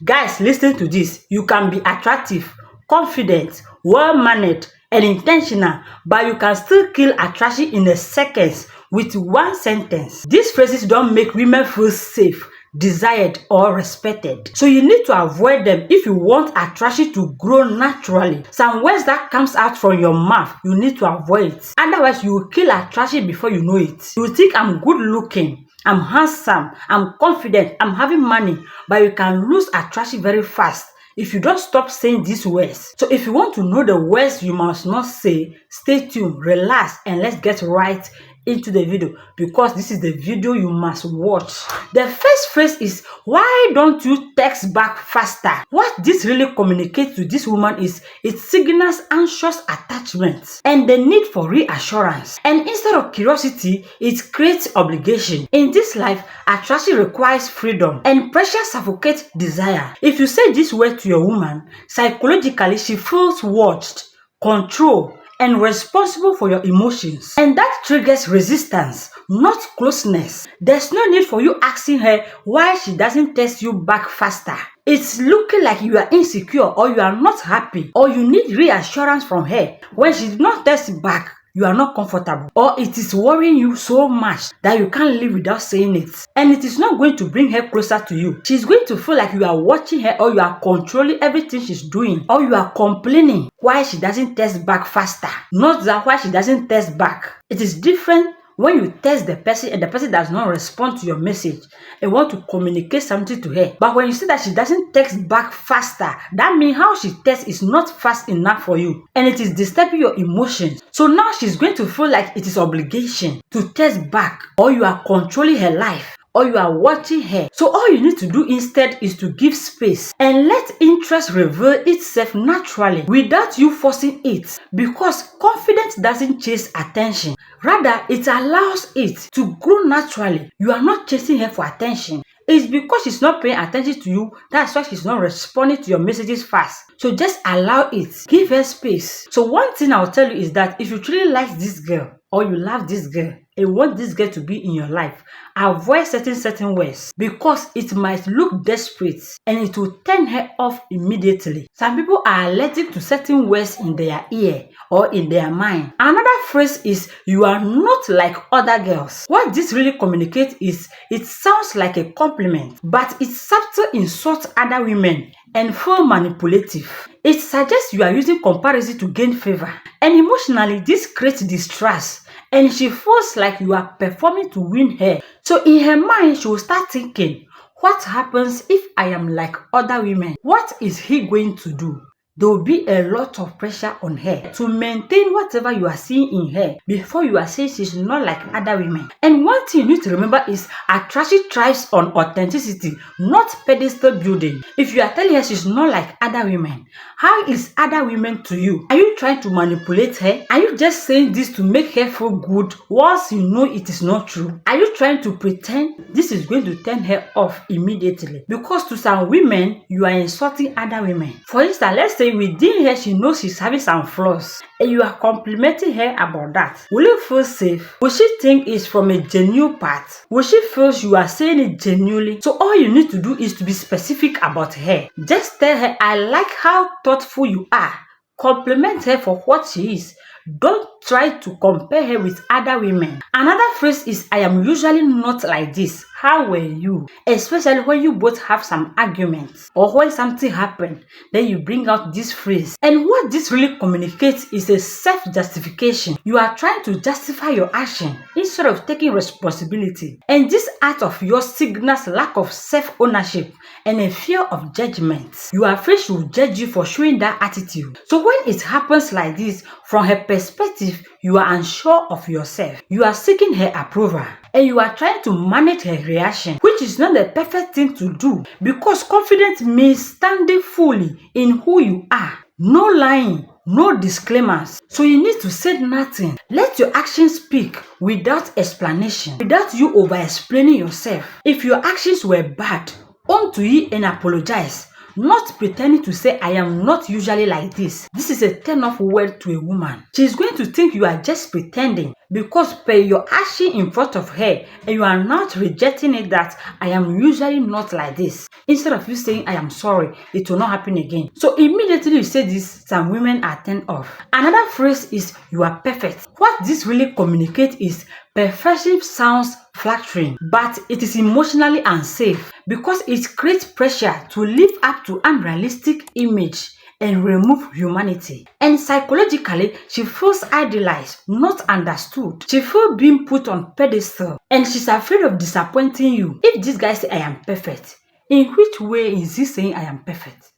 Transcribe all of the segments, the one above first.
Guys, listen to this. You can be attractive, confident, well-mannered, and intentional, but you can still kill attraction in a second with one sentence. These phrases don't make women feel safe, desired, or respected. So you need to avoid them if you want attraction to grow naturally. Some words that comes out from your mouth, you need to avoid it. Otherwise, you will kill attraction before you know it. You will think I'm good looking, I'm handsome, I'm confident, I'm having money, but you can lose attraction very fast if you don't stop saying these words. So if you want to know the words you must not say, stay tuned, relax, and let's get right into the video, because this is the video you must watch. The first phrase is, why don't you text back faster? What this really communicates to this woman is it signals anxious attachment and the need for reassurance. And instead of curiosity, it creates obligation. In this life, attraction requires freedom and pressure suffocates desire. If you say this word to your woman, psychologically she feels watched, controlled, and responsible for your emotions. And that triggers resistance, not closeness. There's no need for you asking her why she doesn't text you back faster. It's looking like you are insecure or you are not happy or you need reassurance from her. When she did not text back, you are not comfortable, or it is worrying you so much that you can't live without saying it. And it is not going to bring her closer to you. She's going to feel like you are watching her, or you are controlling everything she's doing, or you are complaining why she doesn't text back faster. Not that why she doesn't text back. It is different when you text the person and the person does not respond to your message and want to communicate something to her. But when you see that she doesn't text back faster, that means how she texts is not fast enough for you. And it is disturbing your emotions. So now she's going to feel like it is obligation to text back, or you are controlling her life, or you are watching her. So all you need to do instead is to give space and let interest reveal itself naturally without you forcing it, because confidence doesn't chase attention. Rather, it allows it to grow naturally. You are not chasing her for attention. It's because she's not paying attention to you, that's why she's not responding to your messages fast. So just allow it. Give her space. So one thing I'll tell you is that if you truly like this girl, or you love this girl, and want this girl to be in your life, avoid certain words, because it might look desperate and it will turn her off immediately. Some people are allergic to certain words in their ear or in their mind. Another phrase is, you are not like other girls. What this really communicates is, it sounds like a compliment, but it subtly insults other women and feel manipulative. It suggests you are using comparison to gain favor. And emotionally, this creates distrust, and she feels like you are performing to win her. So in her mind, she will start thinking, what happens if I am like other women? What is he going to do? There will be a lot of pressure on her to maintain whatever you are seeing in her before you are saying she's not like other women. And one thing you need to remember is attraction thrives on authenticity, not pedestal building. If you are telling her she's not like other women, how is other women to you? Are you trying to manipulate her? Are you just saying this to make her feel good once you know it is not true? Are you trying to pretend? This is going to turn her off immediately, because to some women, you are insulting other women. For instance, let's say within her, she knows she's having some flaws, and you are complimenting her about that. Will you feel safe? Will she think it's from a genuine part? Will she feel you are saying it genuinely? So all you need to do is to be specific about her. Just tell her, I like how thoughtful you are. Compliment her for what she is. Don't try to compare her with other women. Another phrase is, I am usually not like this. How were you? Especially when you both have some arguments or when something happened, then you bring out this phrase. And what this really communicates is a self-justification. You are trying to justify your action instead of taking responsibility. And this act of yours signals lack of self-ownership and a fear of judgment. You are afraid she will judge you for showing that attitude. So when it happens like this, from her perspective, you are unsure of yourself. You are seeking her approval, and you are trying to manage her reaction, which is not the perfect thing to do, because confidence means standing fully in who you are. No lying, no disclaimers. So you need to say nothing. Let your actions speak without explanation, without you over explaining yourself. If your actions were bad, own to it and apologize. not pretending to say I am not usually like this. This is a turn off word to a woman. She is going to think you are just pretending because per your action in front of her, and you are not rejecting it that I am usually not like this. Instead of you saying I am sorry, it will not happen again. So immediately you say this, some women are turned off. Another phrase is you are perfect. What this really communicates is perfection sounds flattering, but it is emotionally unsafe because it creates pressure to live up to unrealistic image and remove humanity. And psychologically, she feels idealized, not understood. She feels being put on pedestal, and she's afraid of disappointing you. If this guy say I am perfect, in which way is he saying I am perfect?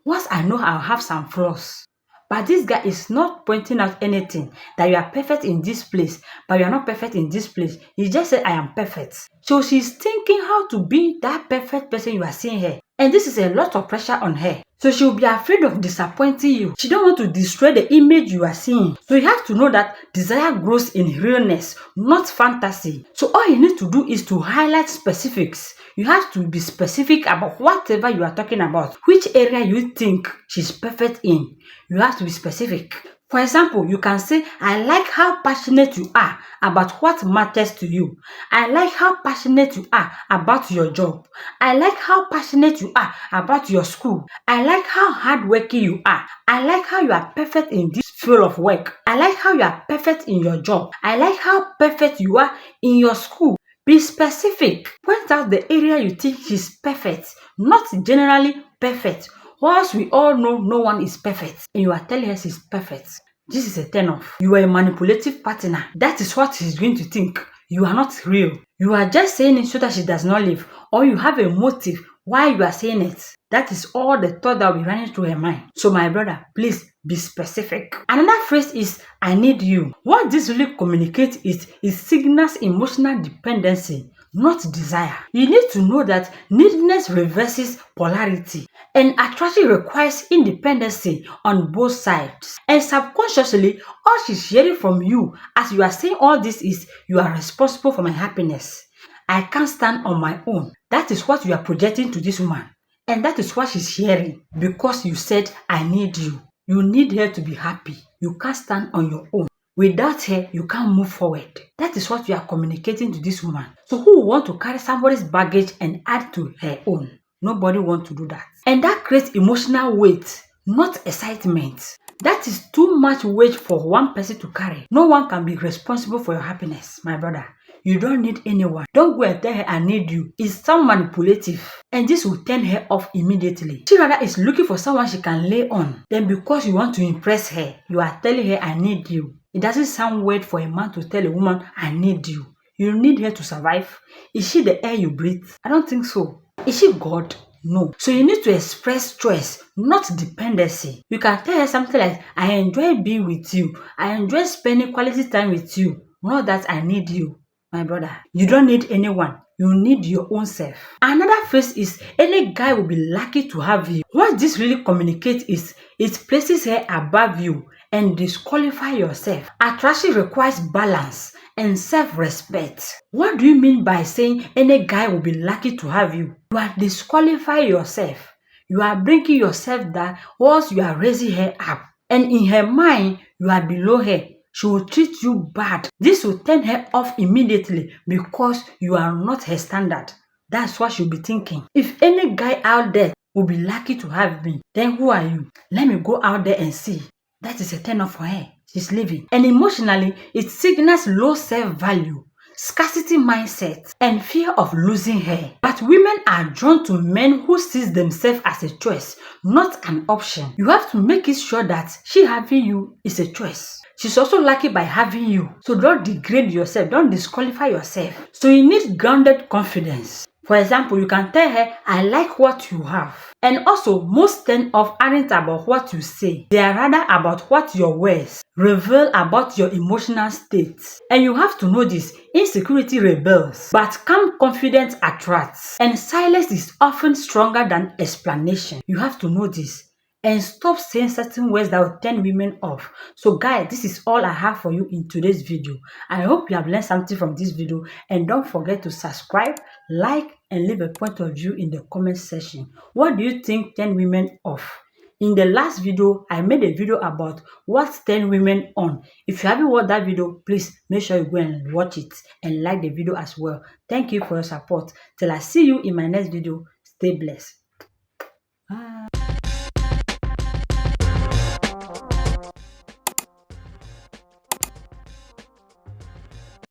Once I know I'll have some flaws. But this guy is not pointing out anything that you are perfect in this place, but you are not perfect in this place. He just said I am perfect. So she's thinking how to be that perfect person you are seeing her. And this is a lot of pressure on her. So she'll be afraid of disappointing you. She don't want to destroy the image you are seeing. So you have to know that desire grows in realness, not fantasy. So all you need to do is to highlight specifics. You have to be specific about whatever you are talking about. Which area you think she's perfect in. You have to be specific. For example, you can say, I like how passionate you are about what matters to you. I like how passionate you are about your job. I like how passionate you are about your school. I like how hardworking you are. I like how you are perfect in this field of work. I like how you are perfect in your job. I like how perfect you are in your school. Be specific. Point out the area you think she's perfect, not generally perfect. Whilst we all know no one is perfect, and you are telling her she's perfect, this is a turn off. You are a manipulative partner. That is what she's going to think. You are not real. You are just saying it so that she does not leave, or you have a motive why you are saying it. That is all the thought that will be running through her mind. So my brother, please be specific. Another phrase is I need you. What this really communicates is it signals emotional dependency, not desire. You need to know that neediness reverses polarity, and attraction requires independency on both sides. And subconsciously, all she's hearing from you as you are saying all this is you are responsible for my happiness. I can't stand on my own. That is what you are projecting to this woman. And that is what she's hearing because you said, I need you. You need her to be happy. You can't stand on your own. Without her, you can't move forward. That is what you are communicating to this woman. So who want to carry somebody's baggage and add to her own? Nobody wants to do that. And that creates emotional weight, not excitement. That is too much weight for one person to carry. No one can be responsible for your happiness, my brother. You don't need anyone. Don't go and tell her I need you. It's so manipulative. And this will turn her off immediately. She rather is looking for someone she can lay on. Then because you want to impress her, you are telling her I need you. It doesn't sound weird for a man to tell a woman I need you. You need her to survive. Is she the air you breathe? I don't think so. Is she God? No. So you need to express choice, not dependency. You can tell her something like, I enjoy being with you. I enjoy spending quality time with you. Not that I need you. My brother, you don't need anyone. You need your own self. Another phrase is, any guy will be lucky to have you. What this really communicates is, it places her above you and disqualify yourself. Attraction requires balance and self-respect. What do you mean by saying any guy will be lucky to have you? You are disqualifying yourself. You are bringing yourself down whilst you are raising her up. And in her mind, you are below her. She will treat you bad. This will turn her off immediately because you are not her standard. That's what she'll be thinking. If any guy out there will be lucky to have me, then who are you? Let me go out there and see. That is a turn off for her. She's leaving. And emotionally, it signals low self-value, scarcity mindset, and fear of losing her. But women are drawn to men who sees themselves as a choice, not an option. You have to make it sure that she having you is a choice. She's also lucky by having you. So don't degrade yourself. Don't disqualify yourself. So you need grounded confidence. For example, you can tell her, I like what you have. And also, most turn off aren't about what you say. They are rather about what your words reveal about your emotional state. And you have to know this. Insecurity rebels, but calm confidence attracts. And silence is often stronger than explanation. You have to know this. and stop saying certain words that will turn women off. So guys, this is all I have for you in today's video. I hope you have learned something from this video, and don't forget to subscribe, like, and leave a point of view in the comment section. What do you think turn women off? In the last video, I made a video about what turn women on. If you haven't watched that video, please make sure you go and watch it and like the video as well. Thank you for your support. Till I see you in my next video, stay blessed.